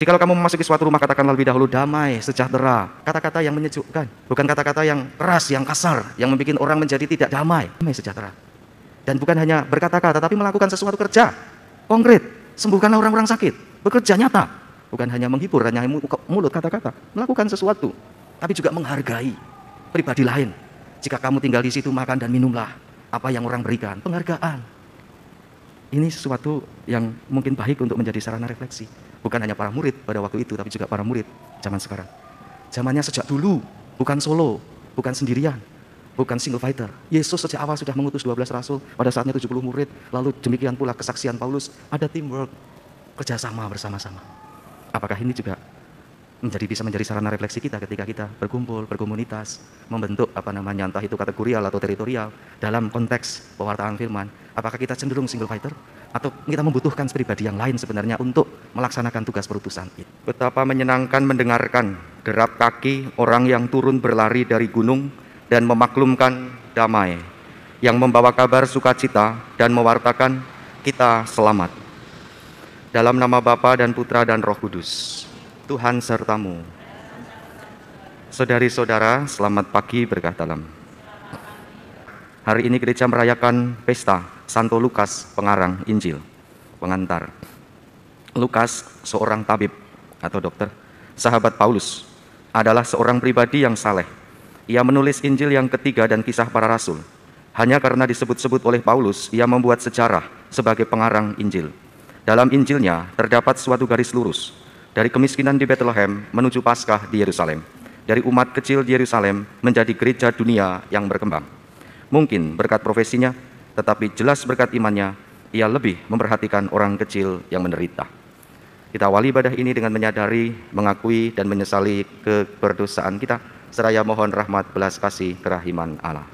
Jikalau kamu memasuki suatu rumah, katakanlah lebih dahulu damai, sejahtera. Kata-kata yang menyejukkan, bukan kata-kata yang keras, yang kasar, yang membuat orang menjadi tidak damai, damai sejahtera. Dan bukan hanya berkata-kata, tapi melakukan sesuatu kerja konkret. Sembuhkanlah orang-orang sakit, bekerja nyata. Bukan hanya menghibur, hanya mulut kata-kata, melakukan sesuatu. Tapi juga menghargai pribadi lain. Jika kamu tinggal di situ, makan dan minumlah apa yang orang berikan, penghargaan. Ini sesuatu yang mungkin baik untuk menjadi sarana refleksi. Bukan hanya para murid pada waktu itu, tapi juga para murid zaman sekarang. Zamannya sejak dulu, bukan solo, bukan sendirian, bukan single fighter. Yesus sejak awal sudah mengutus 12 rasul, pada saatnya 70 murid, lalu demikian pula kesaksian Paulus, ada teamwork, kerjasama bersama-sama. Apakah ini juga bisa menjadi sarana refleksi kita ketika kita berkumpul, berkomunitas, membentuk entah itu kategorial atau teritorial dalam konteks pewartaan firman? Apakah kita cenderung single fighter atau kita membutuhkan pribadi yang lain sebenarnya untuk melaksanakan tugas perutusan itu? Betapa menyenangkan mendengarkan derap kaki orang yang turun berlari dari gunung dan memaklumkan damai, yang membawa kabar sukacita dan mewartakan kita selamat. Dalam nama Bapa dan Putra dan Roh Kudus. Tuhan sertamu. Saudari-saudara, selamat pagi berkah dalam. Hari ini gereja merayakan pesta Santo Lukas, pengarang Injil, pengantar. Lukas, seorang tabib atau dokter, sahabat Paulus, adalah seorang pribadi yang saleh. Ia menulis Injil yang ketiga dan kisah para rasul. Hanya karena disebut-sebut oleh Paulus, ia membuat sejarah sebagai pengarang Injil. Dalam Injilnya terdapat suatu garis lurus, dari kemiskinan di Bethlehem menuju Paskah di Yerusalem, dari umat kecil di Yerusalem menjadi gereja dunia yang berkembang. Mungkin berkat profesinya, tetapi jelas berkat imannya, ia lebih memperhatikan orang kecil yang menderita. Kita awali ibadah ini dengan menyadari, mengakui, dan menyesali keberdosaan kita, seraya mohon rahmat, belas kasih, kerahiman Allah.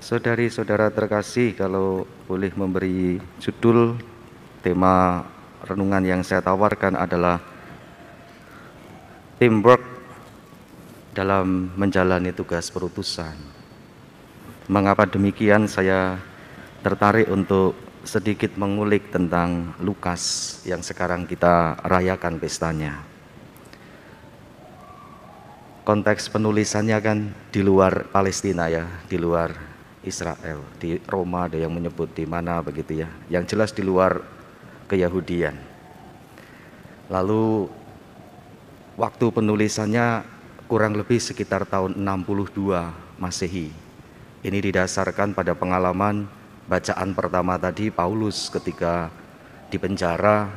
Saudari-saudara terkasih, kalau boleh memberi judul, tema renungan yang saya tawarkan adalah teamwork dalam menjalani tugas perutusan. Mengapa demikian? Saya tertarik untuk sedikit mengulik tentang Lukas yang sekarang kita rayakan pestanya. Konteks penulisannya kan di luar Palestina ya, di luar Israel, di Roma ada yang menyebut di mana begitu ya. Yang jelas di luar keyahudian. Lalu waktu penulisannya kurang lebih sekitar tahun 62 Masehi. Ini didasarkan pada pengalaman bacaan pertama tadi Paulus ketika di penjara.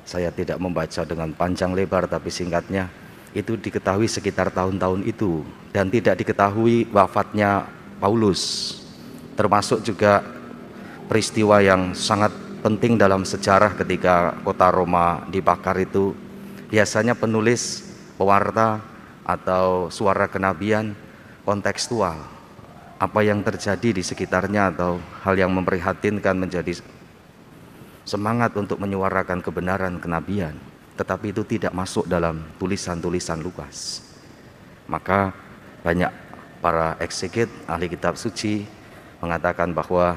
Saya tidak membaca dengan panjang lebar tapi singkatnya itu diketahui sekitar tahun-tahun itu, dan tidak diketahui wafatnya Paulus. Termasuk juga peristiwa yang sangat penting dalam sejarah ketika kota Roma dibakar itu. Biasanya penulis, pewarta, atau suara kenabian kontekstual. Apa yang terjadi di sekitarnya atau hal yang memprihatinkan menjadi semangat untuk menyuarakan kebenaran kenabian. Tetapi itu tidak masuk dalam tulisan-tulisan Lukas. Maka banyak para ekseget, ahli kitab suci mengatakan bahwa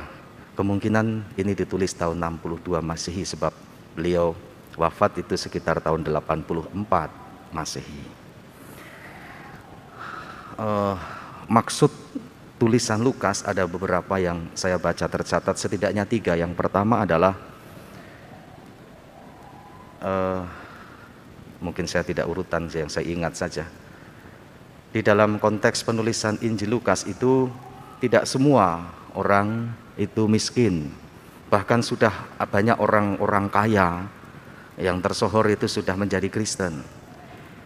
kemungkinan ini ditulis tahun 62 Masehi sebab beliau wafat itu sekitar tahun 84 Masehi. Maksud tulisan Lukas ada beberapa yang saya baca tercatat, setidaknya 3. Yang pertama adalah mungkin saya tidak urutan yang saya ingat saja. Di dalam konteks penulisan Injil Lukas itu tidak semua orang itu miskin. Bahkan sudah banyak orang-orang kaya yang tersohor itu sudah menjadi Kristen.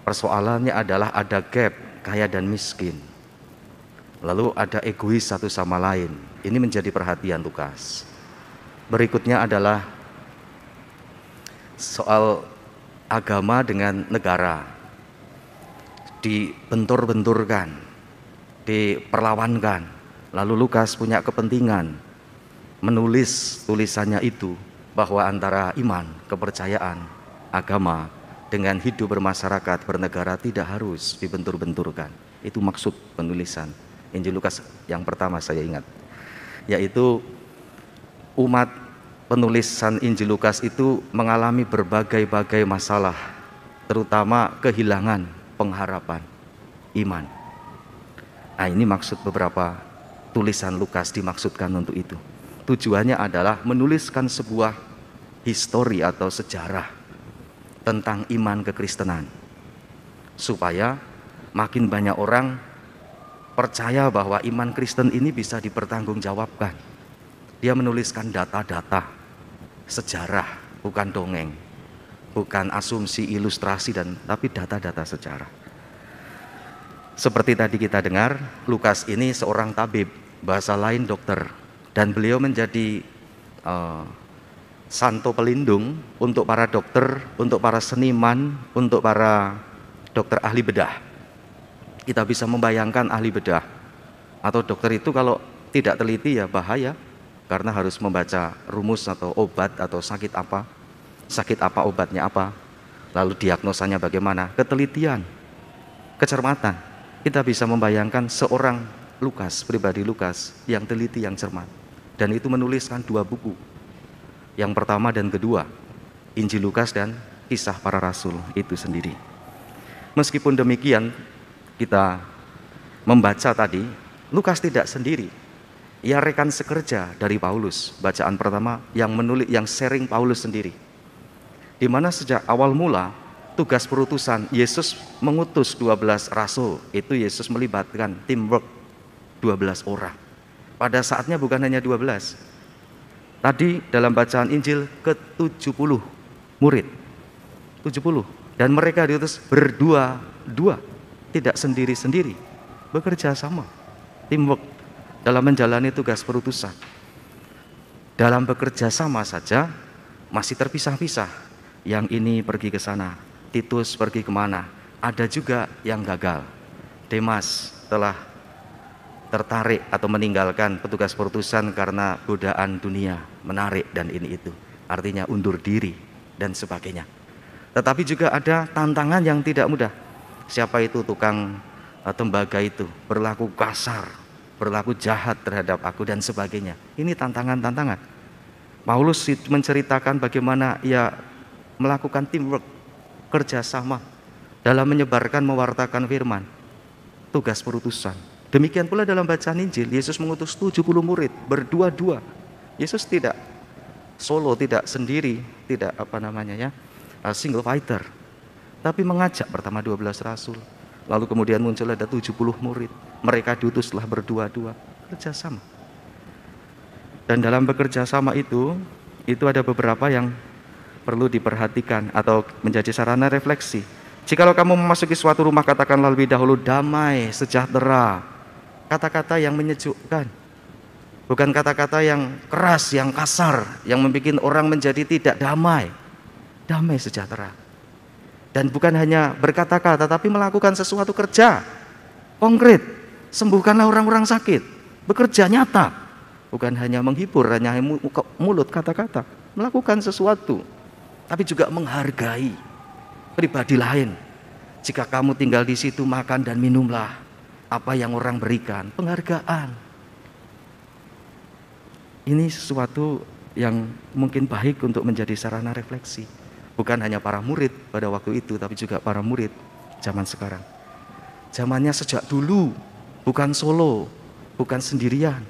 Persoalannya adalah ada gap kaya dan miskin. Lalu ada egois satu sama lain. Ini menjadi perhatian Lukas. Berikutnya adalah soal agama dengan negara. Dibentur-benturkan, diperlawankan. Lalu Lukas punya kepentingan menulis tulisannya itu bahwa antara iman, kepercayaan, agama dengan hidup bermasyarakat, bernegara tidak harus dibentur-benturkan. Itu maksud penulisan Injil Lukas yang pertama saya ingat. Yaitu umat penulisan Injil Lukas itu mengalami berbagai-bagai masalah terutama kehilangan pengharapan iman. Nah, ini maksud beberapa tulisan Lukas dimaksudkan untuk itu. Tujuannya adalah menuliskan sebuah histori atau sejarah tentang iman kekristenan, supaya makin banyak orang percaya bahwa iman Kristen ini bisa dipertanggungjawabkan. Dia menuliskan data-data sejarah, bukan dongeng, bukan asumsi, ilustrasi, tapi data-data sejarah. Seperti tadi kita dengar, Lukas ini seorang tabib, bahasa lain dokter, dan beliau menjadi santo pelindung untuk para dokter, untuk para seniman, untuk para dokter ahli bedah. Kita bisa membayangkan ahli bedah atau dokter itu kalau tidak teliti ya bahaya, karena harus membaca rumus atau obat atau sakit apa obatnya apa, lalu diagnosanya bagaimana, ketelitian, kecermatan. Kita bisa membayangkan seorang Lukas, pribadi Lukas yang teliti, yang cermat, dan itu menuliskan 2 buku. Yang pertama dan kedua, Injil Lukas dan Kisah Para Rasul itu sendiri. Meskipun demikian, kita membaca tadi, Lukas tidak sendiri. Ia rekan sekerja dari Paulus. Bacaan pertama yang sharing Paulus sendiri. Di mana sejak awal mula tugas perutusan Yesus mengutus 12 rasul. Itu Yesus melibatkan teamwork 12 orang. Pada saatnya bukan hanya 12. Tadi dalam bacaan Injil ke-70 murid, 70, dan mereka diutus berdua-dua, tidak sendiri-sendiri, bekerja sama, teamwork dalam menjalani tugas perutusan. Dalam bekerja sama saja masih terpisah-pisah, yang ini pergi ke sana, Titus pergi kemana, ada juga yang gagal. Demas telah tertarik atau meninggalkan petugas perutusan karena godaan dunia, menarik dan ini itu, artinya undur diri dan sebagainya. Tetapi juga ada tantangan yang tidak mudah. Siapa itu tukang tembaga itu, berlaku kasar, berlaku jahat terhadap aku dan sebagainya. Ini tantangan-tantangan. Paulus menceritakan bagaimana ia melakukan teamwork, kerjasama dalam menyebarkan, mewartakan firman, tugas perutusan. Demikian pula dalam bacaan Injil, Yesus mengutus 70 murid berdua-dua. Yesus tidak solo, tidak sendiri, tidak single fighter, tapi mengajak pertama 12 rasul, lalu kemudian muncul ada 70 murid. Mereka diutuslah berdua-dua, kerjasama. Dan dalam bekerja sama itu ada beberapa yang perlu diperhatikan atau menjadi sarana refleksi. Jikalau kamu memasuki suatu rumah, katakanlah lebih dahulu damai, sejahtera. Kata-kata yang menyejukkan, bukan kata-kata yang keras, yang kasar, yang membuat orang menjadi tidak damai. Damai sejahtera. Dan bukan hanya berkata-kata, tapi melakukan sesuatu kerja konkret. Sembuhkanlah orang-orang sakit, bekerja nyata, bukan hanya menghibur, hanya mulut kata-kata, melakukan sesuatu, tapi juga menghargai pribadi lain. Jika kamu tinggal di situ, makan dan minumlah apa yang orang berikan, penghargaan. Ini sesuatu yang mungkin baik untuk menjadi sarana refleksi. Bukan hanya para murid pada waktu itu, tapi juga para murid zaman sekarang. Zamannya sejak dulu, bukan solo, bukan sendirian,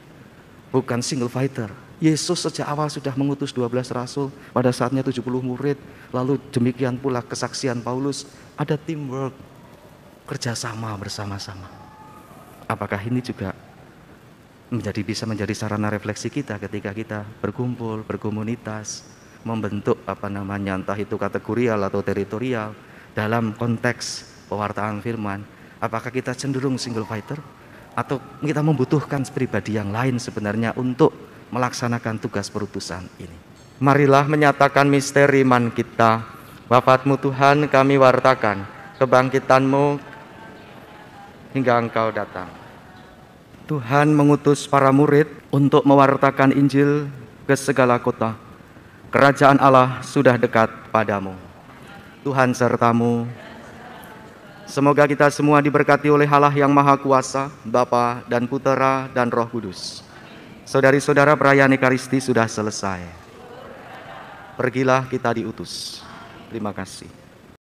bukan single fighter. Yesus sejak awal sudah mengutus 12 rasul, pada saatnya 70 murid, lalu demikian pula kesaksian Paulus, ada teamwork, kerjasama bersama-sama. Apakah ini juga bisa menjadi sarana refleksi kita ketika kita berkumpul, berkomunitas, membentuk entah itu kategorial atau teritorial dalam konteks pewartaan firman? Apakah kita cenderung single fighter atau kita membutuhkan pribadi yang lain sebenarnya untuk melaksanakan tugas perutusan ini? Marilah menyatakan misteri iman kita. Wafat-Mu Tuhan kami wartakan, kebangkitan-Mu hingga Engkau datang. Tuhan mengutus para murid untuk mewartakan Injil ke segala kota. Kerajaan Allah sudah dekat padamu. Tuhan sertamu. Semoga kita semua diberkati oleh Allah yang Maha Kuasa, Bapa dan Putera dan Roh Kudus. Saudari-saudara, perayaan Ekaristi sudah selesai. Pergilah, kita diutus. Terima kasih.